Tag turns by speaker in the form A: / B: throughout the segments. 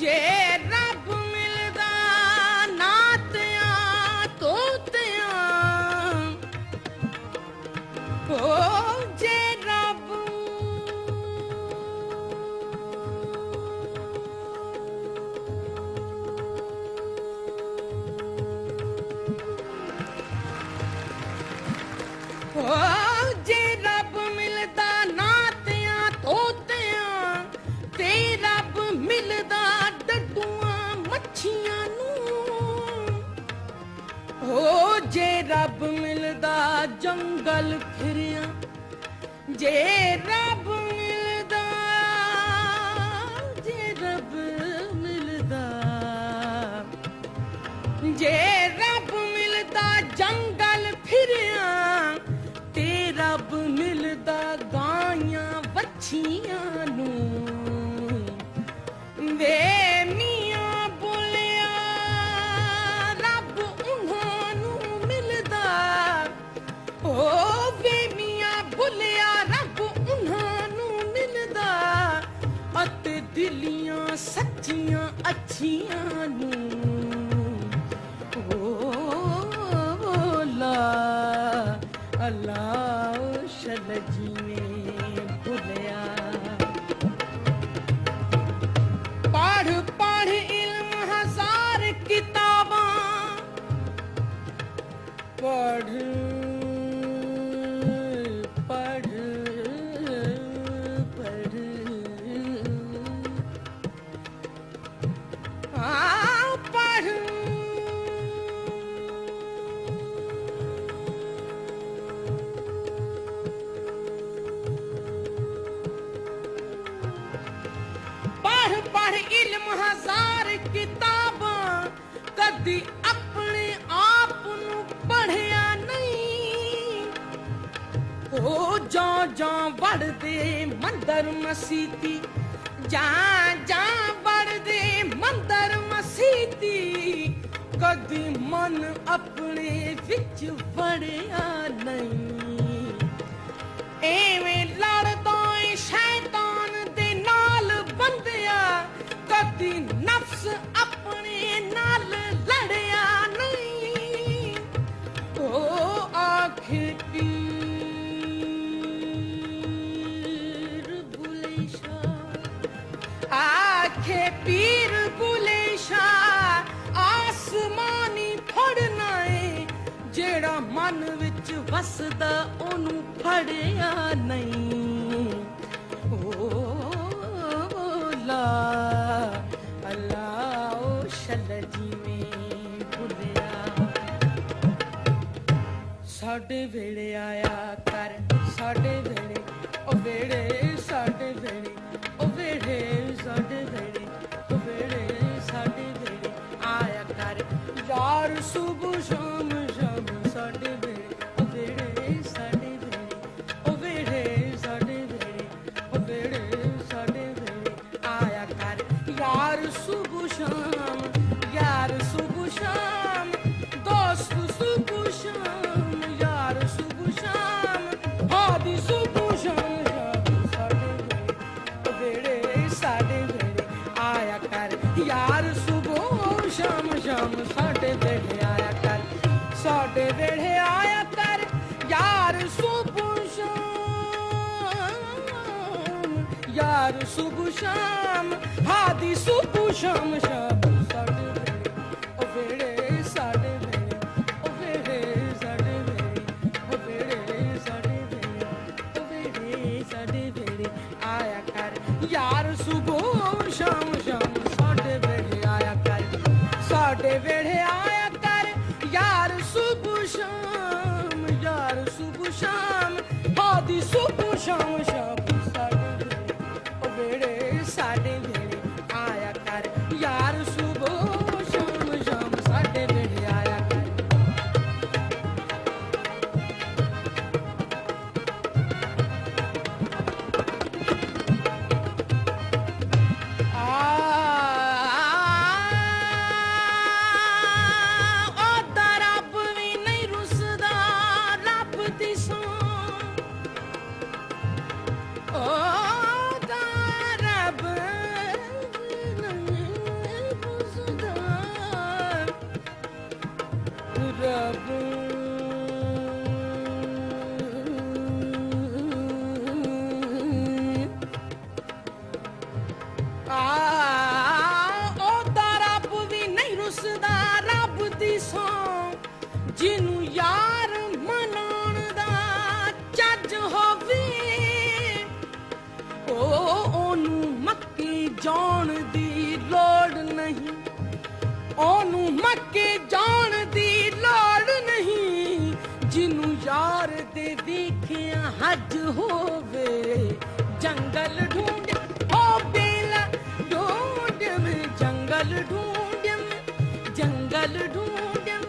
A: ਜੇ ਰੱਬ ਮਿਲਦਾ ਨਾਤਿਆਂ ਤੋਤਿਆਂ ਓ ਜੇ ਰੱਬ ਓ ਜੇ ਰੱਬ ਮਿਲਦਾ ਨਾਤਿਆਂ ਤੋਤਿਆਂ ਤੇ ਰੱਬ ਮਿਲਦਾ ਡੱਡੂਆਂ ਮੱਛੀਆਂ ਨੂੰ ਓ ਜੇ ਰੱਬ ਮਿਲਦਾ ਜੰਗਲ ਫਿਰਿਆ ਜੇ ਰੱਬ ਮਿਲਦਾ ਜੇ ਰੱਬ ਮਿਲਦਾ ਜੇ ਰੱਬ ਮਿਲਦਾ ਜੰਗਲ ਫਿਰਿਆ ਤੇ ਰੱਬ ਮਿਲਦਾ ਗਾਈਆਂ ਵੱਛੀਆਂ ਨੂੰ ਵੇ ਮੀਆਂ ਬੋਲਿਆ ਰੱਬ ਉਹਨਾਂ ਨੂੰ ਮਿਲਦਾ ਓ ਵੇ ਮੀਆਂ ਬੋਲਿਆ ਰੱਬ ਉਹਨਾਂ ਨੂੰ ਮਿਲਦਾ ਅਤੇ ਦਿਲੀਆਂ ਸੱਚੀਆਂ ਅੱਛੀਆਂ ਨੂੰ ਓ ਲਾ ਅੱਲਾਹ ਸ਼ਲ ਜੀਵੇਂ ਭੁੱਲਿਆ ਪੜ੍ਹ ਪੜ੍ਹ ਇਲਮ ਹਜ਼ਾਰ ਕਿਤਾਬਾਂ ਪੜ੍ਹ ਪੜ੍ਹ ਪੜ੍ਹ ਆ ਪੜ੍ਹ ਪੜ੍ਹ ਇਲਮ ਹਜ਼ਾਰ ਕਿਤਾਬਾਂ ਕਦੀ ਆਪਣੇ ਆਪ ਨੂੰ ਪੜ੍ਹਿਆ ਨਹੀਂ ਉਹ ਜਾਂ ਜਾਂ ਵੜਦੇ ਮੰਦਰ ਮਸੀਤੀ ਜਾਂ ਵੜਦੇ ਮੰਦਰ ਮਸੀਤੀ ਕਦੀ ਮਨ ਆਪਣੇ ਵਿੱਚ ਵੜਿਆ ਨਹੀਂ ਐਵੇਂ ਲੜਦਾ ਏ ਸ਼ੈਤਾਨ ਦੇ ਨਾਲ ਬੰਦਿਆ ਕਦੀ ਨਫਸ ਆਪਣੇ ਨਾਲ ਲੜਿਆ ਨਹੀਂ ਉਹ ਆਖੇ ਪੀਰ ਬੁਲੇ ਸ਼ਾਹ ਆਖੇ ਪੀਰ ਬੁਲੇ ਸ਼ਾਹ ਆਸਮਾਨੀ ਫੜਨਾ ਏ ਜਿਹੜਾ ਮਨ ਵਿੱਚ ਵਸਦਾ ਉਹਨੂੰ ਫੜਿਆ ਨਹੀਂ ਅੱਲਾਹ ਸ਼ਲ ਜੀਵੇਂ ਭੁੱਲਿਆ ਸਾਡੇ ਵੇਲੇ ਆਇਆ ਕਰ ਸਾਡੇ ਵੇਲੇ ਉਹ ਵੇੜੇ ਸਾਡੇ ਵੇਲੇ ਉਹ ਵੇੜੇ ਸਾਡੇ ਵੇਲੇ ਉਹ ਵੇੜੇ ਸਾਡੇ ਵੇਲੇ ਆਇਆ ਕਰ ਯਾਰ ਸੁਬਹ ਸ਼ਾਮ ਸ਼ਾਮ ਸਾਡੇ ਵੇਲੇ ਉਹ ਵੇੜੇ ਸਾਡੇ ਵੇਲੇ ਉਹ ਵੇੜੇ ਸਾਡੇ ਵੇਲੇ ਉਹ ਵੇੜੇ ਸਾਡੇ ਵੇਲੇ ਆਇਆ ਕਰ ਯਾਰ ਸੁਬਹ ਸ਼ਾਮ ਯਾਰ ਸੁਬਹ ਸ਼ਾਮ ਦੋਸਤ ਸੁਬਹ ਸ਼ਾਮ ਯਾਰ ਸੁਬਹ ਸ਼ਾਮ ਆਦੀ ਸੁਬਹ ਸ਼ਾਮ ਸਾਡੇ ਵੇੜੇ ਸਾਡੇ ਵੇੜੇ ਆਇਆ ਕਰ ਯਾਰ ਸੁਬਹ ਸ਼ਾਮ ਸ਼ਾਮ ਸਾਡੇ ਵੇੜੇ ਆਇਆ ਕਰ ਸਾਡੇ ਵੇੜੇ ਆਇਆ ਕਰ ਯਾਰ ਸੁਬਹ ਸ਼ਾਮ ਯਾਰ ਸੁਬਹ ਸ਼ਾਮ ਆਦੀ ਸੁਬਹ ਸ਼ਾਮ ਸ਼ਾਮ ਸਾਡੇ ਵੇੜੇ ਸਾਡੇ ਵੇੜੇ ਉਹ ਵੇੜੇ ਸਾਡੇ ਵੇੜੇ ਉਹ ਵੇੜੇ ਸਾਡੇ ਵੇੜੇ ਉਹ ਵੇੜੇ ਸਾਡੇ ਵੇੜੇ ਆਇਆ ਕਰ ਯਾਰ ਸੁਬਹ ਸ਼ਾਮ ਸ਼ਾਮ ਸਾਡੇ ਵੇੜੇ ਆਇਆ ਕਰ ਸਾਡੇ ਵੇੜੇ ਆਇਆ ਕਰ ਯਾਰ ਸੁਬਹ ਸ਼ਾਮ ਯਾਰ ਸੁਬਹ ਸ਼ਾਮ ਆਦੀ ਸੁਬਹ ਸ਼ਾਮ ਸ਼ਾਮ ਵੇੜੇ ਸਾਡੇ ਵੇੜੇ ਆਇਆ ਕਰ ਯਾਰ ਸੁਬਹ ਸ਼ਾਮ ਸ਼ਾਮ ਸਾਡੇ ਵੇੜੇ ਆਇਆ ਕਰ ਉਹਦਾ ਰੱਬ ਵੀ ਨਹੀਂ ਰੁੱਸਦਾ ਰੱਬ ਦੀ ਸੌਂ ਰੱਬ ਉਹਦਾ ਰੱਬ ਵੀ ਨਹੀਂ ਰੁੱਸਦਾ, ਰੱਬ ਦੀ ਸੌਂ ਜਿਹਨੂੰ ਯਾਰ ਮਨਾਉਣ ਦਾ ਚੱਜ ਹੋਵੇ, ਉਹਨੂੰ ਮੱਕੀ ਜਾਣ ਦੀ ਲੋੜ ਨਹੀਂ, ਉਹਨੂੰ ਮੱਕੀ ਜਾਣ ਦੀ ਲੋੜ ਨਹੀਂ, ਜਿਹਨੂੰ ਯਾਰ ਦੇ ਵੇਖਿਆ ਹੱਜ ਹੋਵੇ। ਜੰਗਲ ਢੂੰਡ ਉਹ ਬੇਲਾ ਢੂੰਡ ਮੈਂ, ਜੰਗਲ ਢੂੰਡ ਮੈਂ, ਜੰਗਲ ਢੂੰਡ ਮੈਂ,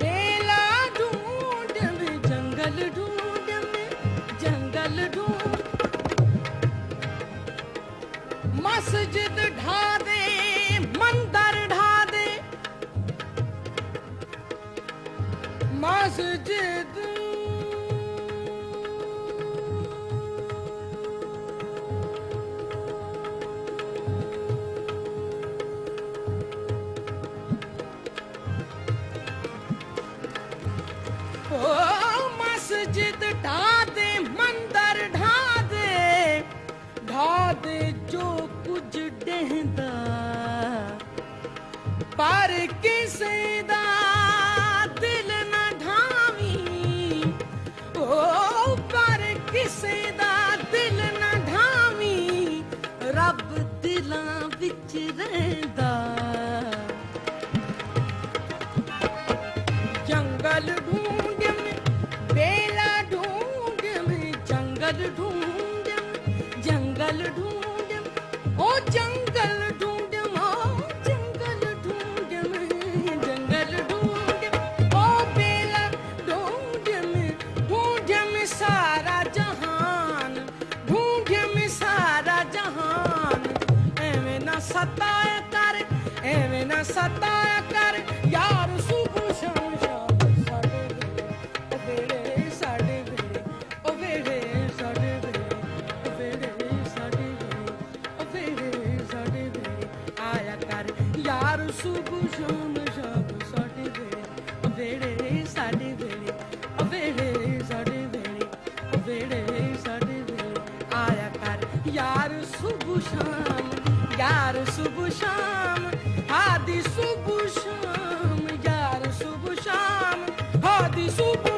A: ਬੇਲਾ ਢੂੰਡ ਮੈਂ, ਜੰਗਲ ਢੂੰਡ ਮੈਂ, ਜੰਗਲ ਢੂੰਡ। ਮਸਜਿਦ ਢਾ ਦੇ, ਮੰਦਰ ਢਾ ਦੇ, ਮਸਜਿਦ ਮਸਜਿਦ ਢਾ ਦੇ, ਮੰਦਰ ਢਾ ਦੇ, ਢਾ ਦੇ ਜੋ ਕੁਝ ਡਹਿੰਦਾ, ਪਰ ਕਿਸੇ ਦਾ ਦਿਲ ਨਾ ਢਾਵੀਂ, ਪਰ ਕਿਸੇ ਦਾ ਦਿਲ ਨਾ ਢਾਵੀਂ, ਰੱਬ ਦਿਲਾਂ ਵਿੱਚ ਰਹਿੰਦਾ। ਜੰਗਲ ਢੂੰਡ ਮੈਂ, ਬੇਲਾ ਢੂੰਡ ਮੈਂ, ਜੰਗਲ ਢੂੰਡ ਮੈਂ, ਜੰਗਲ ਢੂੰਡ ਮੈਂ, ਉਹ ਜੰਗਲ ਢੂੰਡ ਮੈਂ, ਜੰਗਲ ਢੂੰਡ ਮੈਂ, ਜੰਗਲ ਢੂੰਡ ਮੈਂ, ਉਹ ਬੇਲਾ ਢੂੰਡ ਮੈਂ, ਢੂੰਡ ਮੈਂ ਸਾਰਾ ਜਹਾਨ, ਢੂੰਡ ਮੈਂ ਸਾਰਾ ਜਹਾਨ। ਐਵੇਂ ਨਾ ਸਤਾਇਆ ਕਰ, ਐਵੇਂ ਨਾ ਸਤਾਇਆ ਕਰ ਯਾਰ, ਸੁਬਹ ਸ਼ਾਮ ਸ਼ਾਮ ਸਾਡੇ ਵੇਲੇ, ਸਾਡੇ ਵੇਲੇ, ਉਹ ਵੇਲੇ ਸਾਡੇ ਵੇਲੇ, ਉਹ ਵੇਲੇ ਸਾਡੇ ਵੇਲੇ, ਉਹ ਵੇਲੇ ਸਾਡੇ ਵੇਲੇ ਆਇਆ ਕਰ ਯਾਰ, ਸੁਬਹ ਸ਼ਾਮ ਸ਼ਾਮ ਸਾਡੇ ਵੇਲੇ, ਉਹ ਵੇਲੇ ਸਾਡੇ ਵੇਲੇ, ਉਹ ਵੇਲੇ ਸਾਡੇ ਵੇਲੇ, ਉਹ ਵੇਲੇ ਸਾਡੇ ਵੇਲੇ ਆਇਆ ਕਰ ਯਾਰ, ਸੁਬਹ ਸ਼ਾਮ, ਯਾਰ ਸੁਬਹ ਸ਼ਾਮ, ਹਾਦੀ ਸੁਬਹ ਸ਼ਾਮ, ਯਾਰ ਸੁਬਹ ਸ਼ਾਮ, ਹਾਦੀ ਸੁਬਹ